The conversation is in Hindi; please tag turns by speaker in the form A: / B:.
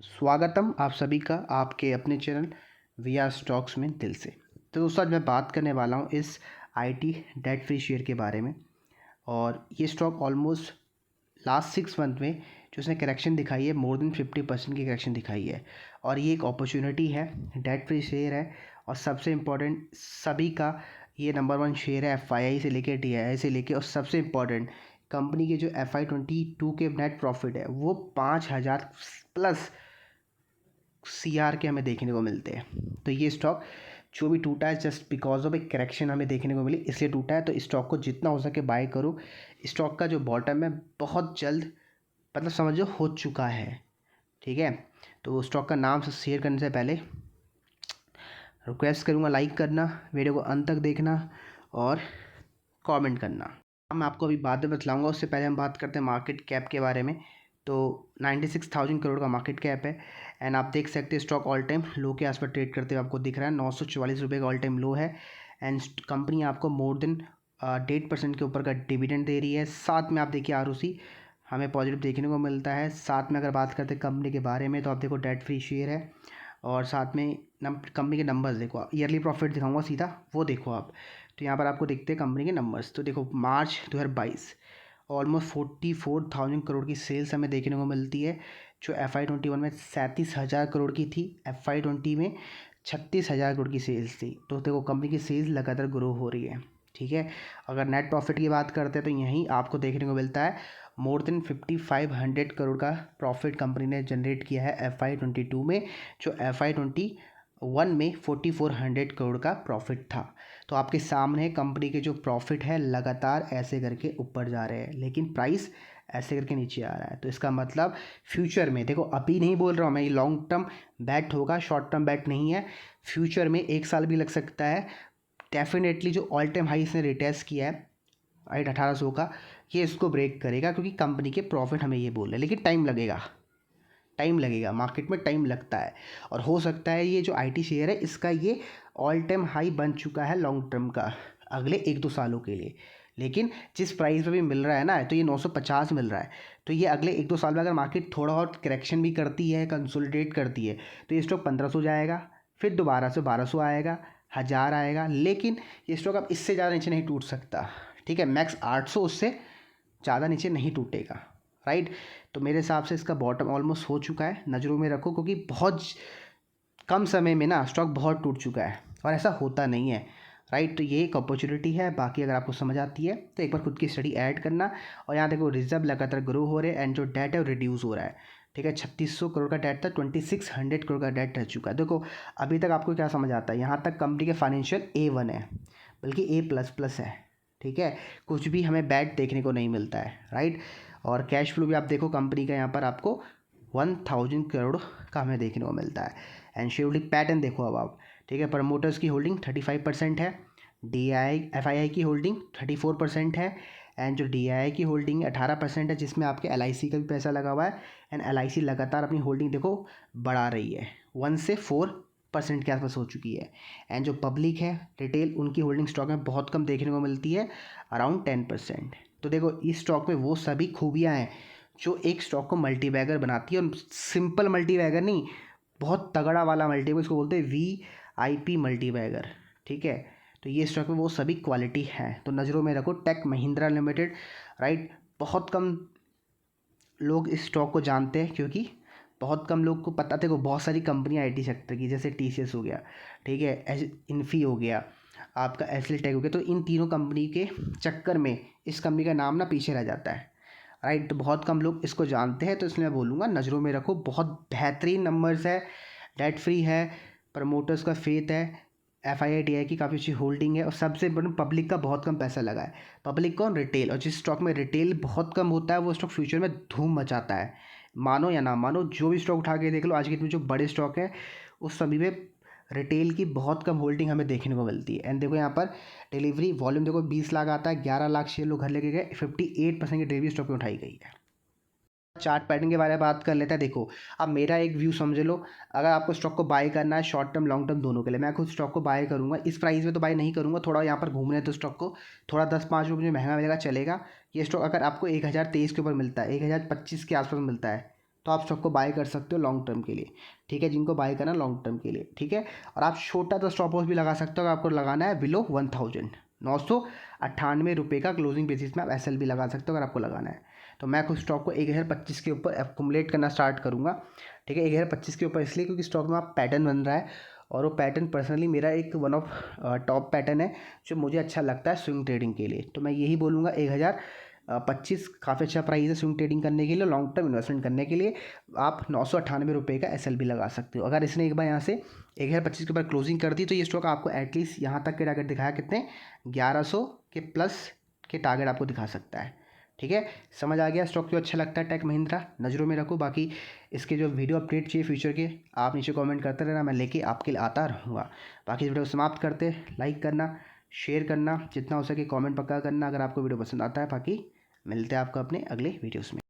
A: स्वागतम आप सभी का आपके अपने चैनल वी आर स्टॉक्स में दिल से। तो दोस्तों आज मैं बात करने वाला हूँ इस आईटी डेट फ्री शेयर के बारे में। और ये स्टॉक ऑलमोस्ट लास्ट 6 मंथ में जो उसने करेक्शन दिखाई है मोर देन 50% की करेक्शन दिखाई है। और ये एक अपॉर्चुनिटी है, डेट फ्री शेयर है और सबसे इम्पॉर्टेंट सभी का ये नंबर 1 शेयर है एफआईआई से लेके डीआईआई से लेके। और सबसे इम्पॉर्टेंट कंपनी के जो FY22 के नेट प्रॉफिट है वो 5,000 प्लस CR के हमें देखने को मिलते हैं। तो ये स्टॉक जो भी टूटा है जस्ट बिकॉज ऑफ एक करेक्शन हमें देखने को मिली इसलिए टूटा है। तो स्टॉक को जितना हो सके बाय करो। स्टॉक का जो बॉटम है बहुत जल्द मतलब समझो हो चुका है, ठीक है। तो स्टॉक का नाम से शेयर करने से पहले रिक्वेस्ट करूँगा लाइक करना, वीडियो को अंत तक देखना और कमेंट करना। मैं आपको अभी बाद में बतलाऊँगा, उससे पहले हम बात करते हैं मार्केट कैप के बारे में। तो 96,000 करोड़ का मार्केट कैप है एंड आप देख सकते हैं स्टॉक ऑल टाइम लो के आसपास ट्रेड करते हुए आपको दिख रहा है। 944 रुपये का ऑल टाइम लो है एंड कंपनी आपको मोर देन 8% के ऊपर का डिविडेंड दे रही है। साथ में आप देखिए ROC हमें पॉजिटिव देखने को मिलता है। साथ में अगर बात करते हैं कंपनी के बारे में तो आप देखो डेट फ्री शेयर है और साथ में कंपनी के नंबर्स देखो, आप ईयरली प्रॉफिट दिखाऊंगा सीधा वो देखो आप। तो यहाँ पर आपको दिखते हैं कंपनी के नंबर्स। तो देखो मार्च 2022 ऑलमोस्ट 44,000 करोड़ की सेल्स हमें देखने को मिलती है, जो FY21 में 37,000 करोड़ की थी, FY20 में 36,000 करोड़ की सेल्स थी। तो देखो कंपनी की सेल्स लगातार ग्रो हो रही है, ठीक है। अगर नेट प्रॉफिट की बात करते हैं तो यहीं आपको देखने को मिलता है मोर देन 5,500 करोड़ का प्रॉफिट कंपनी ने जनरेट किया है FY22 में, जो FY21 में 4,400 करोड़ का प्रॉफिट था। तो आपके सामने कंपनी के जो प्रॉफिट है लगातार ऐसे करके ऊपर जा रहे हैं लेकिन प्राइस ऐसे करके नीचे आ रहा है। तो इसका मतलब फ्यूचर में देखो, अभी नहीं बोल रहा हूँ मैं ये लॉन्ग टर्म बैट होगा, शॉर्ट टर्म बैट नहीं है। फ्यूचर में 1 साल भी लग सकता है। डेफिनेटली जो ऑल टाइम हाई इसने रिटेस्ट किया है 1800 का, ये इसको ब्रेक करेगा क्योंकि कंपनी के प्रॉफिट हमें ये बोल रहे हैं। लेकिन टाइम लगेगा, मार्केट में टाइम लगता है। और हो सकता है ये जो आईटी शेयर है इसका ये ऑल टाइम हाई बन चुका है लॉन्ग टर्म का अगले 1-2 सालों के लिए। लेकिन जिस प्राइस पे भी मिल रहा है ना, तो ये 950 मिल रहा है। तो ये अगले 1-2 साल में अगर मार्केट थोड़ा और करेक्शन भी करती है, कंसोलिडेट करती है, तो ये स्टॉक 1500 जाएगा, फिर दोबारा से 1200 आएगा, 1000 आएगा। लेकिन ये स्टॉक अब इससे ज़्यादा नीचे नहीं टूट सकता, ठीक है। मैक्स 800, उससे ज़्यादा नीचे नहीं टूटेगा, राइट। तो मेरे हिसाब से इसका बॉटम ऑलमोस्ट हो चुका है, नज़रों में रखो क्योंकि बहुत कम समय में ना स्टॉक बहुत टूट चुका है और ऐसा होता नहीं है, राइट। तो ये एक अपॉर्चुनिटी है। बाकी अगर आपको समझ आती है तो एक बार खुद की स्टडी ऐड करना। और यहाँ देखो रिजर्व लगातार ग्रो हो रहे हैं एंड जो डेट है वो रिड्यूस हो रहा है, ठीक है। 3600 करोड़ का डेट था, 2600 करोड़ का डेट रह चुका है। देखो अभी तक आपको क्या समझ आता है, यहाँ तक कंपनी के फाइनेंशियल A1 है, बल्कि A++ है, ठीक है। कुछ भी हमें बैड देखने को नहीं मिलता है, राइट। और कैश फ्लो भी आप देखो कंपनी का यहाँ पर आपको 1000 करोड़ का हमें देखने को मिलता है। एंड शेयर होल्डिंग पैटर्न देखो अब आप, ठीक है। प्रमोटर्स की होल्डिंग 35% है, FII की होल्डिंग 34% है एंड जो DII की होल्डिंग 18% है, जिसमें आपके LIC का भी पैसा लगा हुआ है। एंड LIC लगातार अपनी होल्डिंग देखो बढ़ा रही है, 1 से 4% के आसपास हो चुकी है। एंड जो पब्लिक है रिटेल, उनकी होल्डिंग स्टॉक में बहुत कम देखने को मिलती है, अराउंड 10%। तो देखो इस स्टॉक में वो सभी खूबियाँ हैं जो एक स्टॉक को मल्टीबैगर बनाती है। और सिंपल मल्टीबैगर नहीं, बहुत तगड़ा वाला मल्टीबैगर, इसको बोलते हैं VIP मल्टीबैगर, ठीक है। तो ये स्टॉक में वो सभी क्वालिटी है, तो नज़रों में रखो। Tech Mahindra limited, right. बहुत कम लोग इस स्टॉक को जानते हैं क्योंकि बहुत कम लोग को पता था। बहुत सारी कंपनियां आईटी सेक्टर की, जैसे TCS हो गया, ठीक है, इन्फी हो गया, आपका एसएल टेक हो गया। तो इन तीनों कंपनी के चक्कर में इस कंपनी का नाम ना पीछे रह जाता है, राइट। तो बहुत कम लोग इसको जानते हैं, तो इसलिए मैं बोलूँगा नज़रों में रखो। बहुत बेहतरीन नंबर्स है, डेट फ्री है, प्रमोटर्स का फेथ है, FII की काफ़ी अच्छी होल्डिंग है और सबसे इम्पोर्टेंट पब्लिक का बहुत कम पैसा लगा है। पब्लिक कौन? रिटेल। और जिस स्टॉक में रिटेल बहुत कम होता है वो स्टॉक फ्यूचर में धूम मचाता है, मानो या ना मानो। जो भी स्टॉक उठा के देख लो आज के दिन में, जो बड़े स्टॉक है उस सभी में रिटेल की बहुत कम होल्डिंग हमें देखने को मिलती है। एंड देखो यहाँ पर डिलीवरी वॉल्यूम देखो 20 लाख आता है, 11 लाख शेयर लोग घर लेके गए, 58% की डिलीवरी स्टॉक में उठाई गई है। चार्ट पैटर्न के बारे में बात कर लेते हैं। देखो अब मेरा एक व्यू समझ लो, अगर आपको स्टॉक को बाय करना है शॉर्ट टर्म लॉन्ग टर्म दोनों के लिए, मैं खुद स्टॉक को बाय करूंगा। इस प्राइस में तो बाय नहीं करूंगा, थोड़ा यहाँ पर घूमने तो स्टॉक को थोड़ा 10-5 रुपये महंगा मिलेगा चलेगा। ये स्टॉक अगर आपको 1023 के ऊपर मिलता है, 1025 के आसपास मिलता है, तो आप स्टॉक को बाय कर सकते हो लॉन्ग टर्म के लिए, ठीक है, जिनको बाय करना लॉन्ग टर्म के लिए, ठीक है। और आप छोटा तो स्टॉप लॉस भी लगा सकते हो, अगर आपको लगाना है बिलो 1000, 998 का क्लोजिंग बेसिस में आप SL भी लगा सकते हो अगर आपको लगाना है। तो मैं कुछ स्टॉक को 1025 के ऊपर एक्यूमुलेट करना स्टार्ट करूँगा, ठीक है। 1025 के ऊपर इसलिए क्योंकि स्टॉक में आप पैटर्न बन रहा है, और वो पैटर्न पर्सनली मेरा एक वन ऑफ टॉप पैटर्न है जो मुझे अच्छा लगता है स्विंग ट्रेडिंग के लिए। तो मैं यही बोलूँगा 1025 काफ़ी अच्छा प्राइस है स्विंग ट्रेडिंग करने के लिए, लॉन्ग टर्म इन्वेस्टमेंट करने के लिए। आप 998 का SL भी लगा सकते हो। अगर इसने एक बार यहाँ से 1025 के ऊपर क्लोजिंग कर दी तो ये स्टॉक आपको एटलीस्ट यहाँ तक के टारगेट दिखाया, कितने 1100 के प्लस के टारगेट आपको दिखा सकता है, ठीक है। समझ आ गया स्टॉक क्यों अच्छा लगता है टेक महिंद्रा, नज़रों में रखो। बाकी इसके जो वीडियो अपडेट चाहिए फ्यूचर के, आप नीचे कमेंट करते रहना, मैं लेके आपके लिए आता रहूँगा। बाकी इस वीडियो को समाप्त करते, लाइक करना, शेयर करना, जितना हो सके कमेंट पक्का करना अगर आपको वीडियो पसंद आता है। बाकी मिलते हैं आपको अपने अगले वीडियोस में।